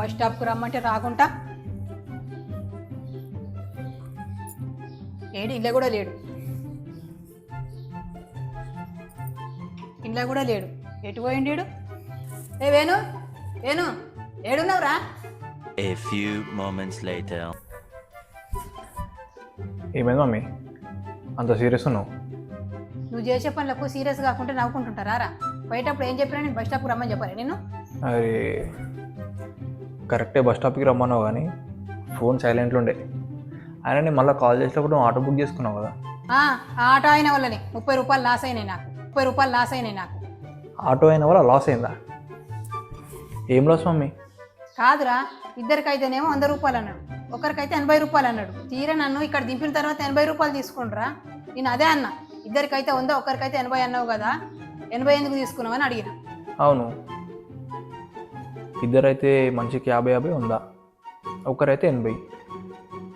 Bus స్టాప్కు రమ్మంటే రాకుంటా ఏడు ఇళ్ళ కూడా లేడు, ఇంట్లో కూడా లేడు. ఎటు పోయిండు వీడు? ఏ వేణు, వేణు ఏడున్నావురా? A few moments later. ఏమైంది మమ్మీ అంత సీరియస్ ఉన్నావు? నువ్వు చేసే పనులకు సీరియస్ కాకుండా నవ్వుకుంటుంటారా రా? పోయేటప్పుడు ఏం చెప్పినా నేను బస్ స్టాప్కి రమ్మని చెప్పాను నేను. అరే కరెక్టే బస్ స్టాప్కి రమ్మన్నావు కానీ ఫోన్ సైలెంట్లో ఉండే. ఆయన నేను మళ్ళీ కాల్ చేసినప్పుడు నువ్వు ఆటో బుక్ చేసుకున్నావు కదా. ఆ ఆటో అయిన వల్లనే 30 రూపాయలు లాస్ అయినాయి నాకు, 30 రూపాయలు లాస్ అయినాయి నాకు. ఆటో అయిన వల్ల లాస్ అయిందా? ఏం లాస్ మమ్మీ? కాదురా, ఇద్దరికైతేనేమో 100 రూపాయలు అన్నాడు, ఒకరికైతే 80 రూపాయలు అన్నాడు. తీరా నన్ను ఇక్కడ దింపిన తర్వాత 80 రూపాయలు తీసుకుంటారా? నేను అదే అన్నా, ఇద్దరికైతే 100 ఒకరికైతే 80 అన్నావు కదా, 80 ఎందుకు తీసుకున్నావు అని అడిగిన. అవును, ఇద్దరైతే మనిషికి 50 ఉందా, ఒకరైతే 80.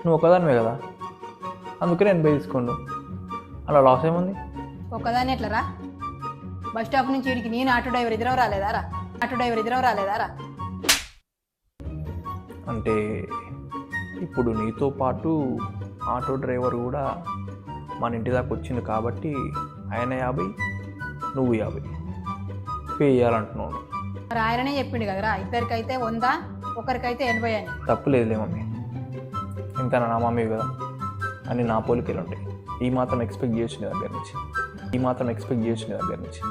నువ్వు ఒకదానివే కదా, అందుకనే 80 తీసుకోండు. అలా లాస్ ఏముంది? ఒక్కదాన్ని ఎట్లరా? బస్ స్టాప్ నుంచి ఇడికి నేను ఆటో డ్రైవర్ ఇద్దరం రాలేదారా? ఆటో డ్రైవర్ ఇద్దరం రాలేదారా? అంటే ఇప్పుడు నీతో పాటు ఆటో డ్రైవర్ కూడా మన ఇంటి దాకా వచ్చింది కాబట్టి ఆయన 50 నువ్వు 50 పే చేయాలంటున్నాను. మరి ఆయననే చెప్పిండు కదరా, ఇద్దరికైతే 100 ఒకరికైతే 80 అని. తప్పులేదులే మమ్మీ, ఇంత నా మమ్మీ కదా అని నా పోలికలు ఉంటాయి. ఈ మాత్రం ఎక్స్పెక్ట్ చేయొచ్చు నీ దగ్గర నుంచి, ఈ మాత్రం ఎక్స్పెక్ట్ చేయొచ్చు నీ దగ్గర నుంచి.